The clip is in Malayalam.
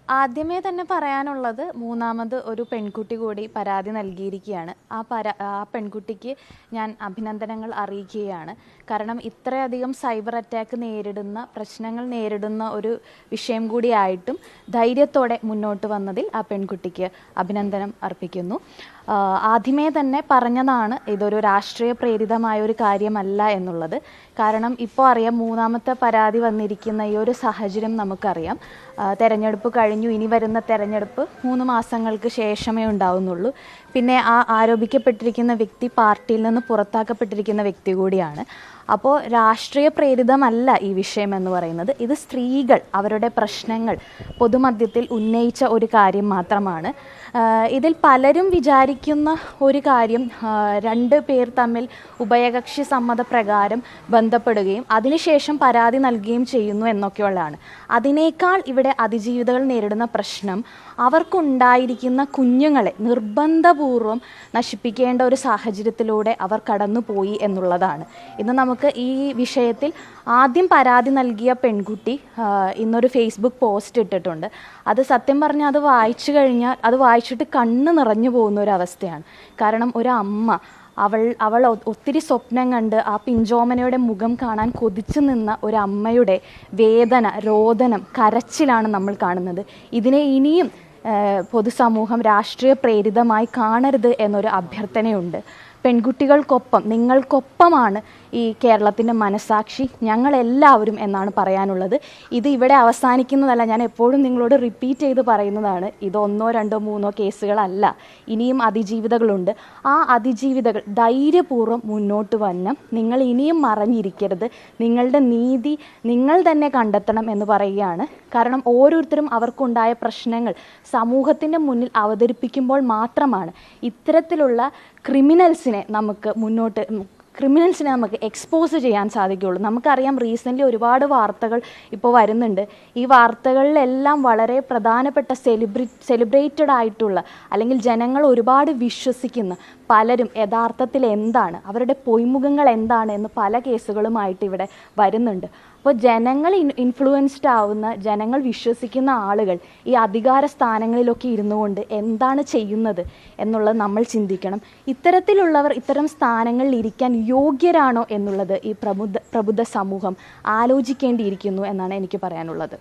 ആദ്യമേ തന്നെ പറയാനുള്ളത് മൂന്നാമത് ഒരു പെൺകുട്ടി കൂടി പരാതി നൽകിയിരിക്കുകയാണ്. ആ പെൺകുട്ടിക്ക് ഞാൻ അഭിനന്ദനങ്ങൾ അറിയിക്കുകയാണ്. കാരണം ഇത്രയധികം സൈബർ അറ്റാക്ക് നേരിടുന്ന പ്രശ്നങ്ങൾ നേരിടുന്ന ഒരു വിഷയം കൂടിയായിട്ടും ധൈര്യത്തോടെ മുന്നോട്ട് വന്നതിൽ ആ പെൺകുട്ടിക്ക് അഭിനന്ദനം അർപ്പിക്കുന്നു. ആദ്യമേ തന്നെ പറഞ്ഞതാണ് ഇതൊരു രാഷ്ട്രീയ പ്രേരിതമായ ഒരു കാര്യമല്ല എന്നുള്ളത്. കാരണം ഇപ്പോൾ അറിയാം, മൂന്നാമത്തെ പരാതി വന്നിരിക്കുന്ന ഈ ഒരു സാഹചര്യം നമുക്കറിയാം. തെരഞ്ഞെടുപ്പ് കഴിഞ്ഞു, ഇനി വരുന്ന തെരഞ്ഞെടുപ്പ് 3 മാസങ്ങൾക്ക് ശേഷമേ ഉണ്ടാവുന്നുള്ളൂ. പിന്നെ ആ ആരോപിക്കപ്പെട്ടിരിക്കുന്ന വ്യക്തി പാർട്ടിയിൽ നിന്ന് പുറത്താക്കപ്പെട്ടിരിക്കുന്ന വ്യക്തി കൂടിയാണ്. അപ്പോൾ രാഷ്ട്രീയ പ്രേരിതമല്ല ഈ വിഷയം എന്ന് പറയുന്നത്. ഇത് സ്ത്രീകൾ അവരുടെ പ്രശ്നങ്ങൾ പൊതുമധ്യത്തിൽ ഉന്നയിച്ച ഒരു കാര്യം മാത്രമാണ്. ഇതിൽ പലരും വിചാരിക്കുന്ന ഒരു കാര്യം, 2 പേർ തമ്മിൽ ഉഭയകക്ഷി സമ്മതപ്രകാരം ബന്ധപ്പെടുകയും അതിനുശേഷം പരാതി നൽകുകയും ചെയ്യുന്നു എന്നൊക്കെയുള്ളതാണ്. അതിനേക്കാൾ ഇവിടെ അതിജീവിതകൾ നേരിടുന്ന പ്രശ്നം അവർക്കുണ്ടായിരിക്കുന്ന കുഞ്ഞുങ്ങളെ നിർബന്ധപൂർവം നശിപ്പിക്കേണ്ട ഒരു സാഹചര്യത്തിലൂടെ അവർ കടന്നുപോയി എന്നുള്ളതാണ്. ഇന്ന് നമുക്ക് ഈ വിഷയത്തിൽ ആദ്യം പരാതി നൽകിയ പെൺകുട്ടി ഇന്നൊരു ഫേസ്ബുക്ക് പോസ്റ്റ് ഇട്ടിട്ടുണ്ട്. അത് സത്യം പറഞ്ഞാൽ അത് വായിച്ചു കഴിഞ്ഞാൽ അത് വായിച്ചിട്ട് കണ്ണ് നിറഞ്ഞു പോകുന്ന ഒരു അവസ്ഥയാണ്. കാരണം ഒരു അമ്മ അവൾ ഒത്തിരി സ്വപ്നം കണ്ട് ആ പിഞ്ചോമനയുടെ മുഖം കാണാൻ കൊതിച്ചു നിന്ന ഒരു അമ്മയുടെ വേദന, രോദനം, കരച്ചിലാണ് നമ്മൾ കാണുന്നത്. ഇതിനെ ഇനിയും പൊതുസമൂഹം രാഷ്ട്രീയ പ്രേരിതമായി കാണരുത് എന്നൊരു അഭ്യർത്ഥനയുണ്ട്. പെൺകുട്ടികൾക്കൊപ്പം, നിങ്ങൾക്കൊപ്പമാണ് ഈ കേരളത്തിൻ്റെ മനസാക്ഷി, ഞങ്ങളെല്ലാവരും എന്നാണ് പറയാനുള്ളത്. ഇത് ഇവിടെ അവസാനിക്കുന്നതല്ല. ഞാൻ എപ്പോഴും നിങ്ങളോട് റിപ്പീറ്റ് ചെയ്ത് പറയുന്നതാണ്, ഇത് 1, 2, 3 കേസുകളല്ല. ഇനിയും അതിജീവിതകളുണ്ട്. ആ അതിജീവിതകൾ ധൈര്യപൂർവ്വം മുന്നോട്ട് വരണം. നിങ്ങൾ ഇനിയും മറഞ്ഞിരിക്കരുത്. നിങ്ങളുടെ നീതി നിങ്ങൾ തന്നെ കണ്ടെത്തണം എന്ന് പറയുകയാണ്. കാരണം ഓരോരുത്തരും അവർക്കുണ്ടായ പ്രശ്നങ്ങൾ സമൂഹത്തിൻ്റെ മുന്നിൽ അവതരിപ്പിക്കുമ്പോൾ മാത്രമാണ് ഇത്തരത്തിലുള്ള ക്രിമിനൽസിനെ നമുക്ക് എക്സ്പോസ് ചെയ്യാൻ സാധിക്കുകയുള്ളൂ. നമുക്കറിയാം, റീസെൻ്റ്ലി ഒരുപാട് വാർത്തകൾ ഇപ്പോൾ വരുന്നുണ്ട്. ഈ വാർത്തകളിലെല്ലാം വളരെ പ്രധാനപ്പെട്ട സെലിബ്രേറ്റഡ് ആയിട്ടുള്ള, അല്ലെങ്കിൽ ജനങ്ങൾ ഒരുപാട് വിശ്വസിക്കുന്ന പലരും യഥാർത്ഥത്തിൽ എന്താണ്, അവരുടെ പൊയ്മുഖങ്ങൾ എന്താണ് എന്ന് പല കേസുകളുമായിട്ട് ഇവിടെ വരുന്നുണ്ട്. അപ്പോൾ ജനങ്ങൾ ഇൻഫ്ലുവൻസ്ഡ് ആവുന്ന, ജനങ്ങൾ വിശ്വസിക്കുന്ന ആളുകൾ ഈ അധികാര സ്ഥാനങ്ങളിലൊക്കെ ഇരുന്നു കൊണ്ട് എന്താണ് ചെയ്യുന്നത് എന്നുള്ളത് നമ്മൾ ചിന്തിക്കണം. ഇത്തരത്തിലുള്ളവർ ഇത്തരം സ്ഥാനങ്ങളിൽ ഇരിക്കാൻ യോഗ്യരാണോ എന്നുള്ളത് ഈ പ്രബുദ്ധ സമൂഹം ആലോചിക്കേണ്ടിയിരിക്കുന്നു എന്നാണ് എനിക്ക് പറയാനുള്ളത്.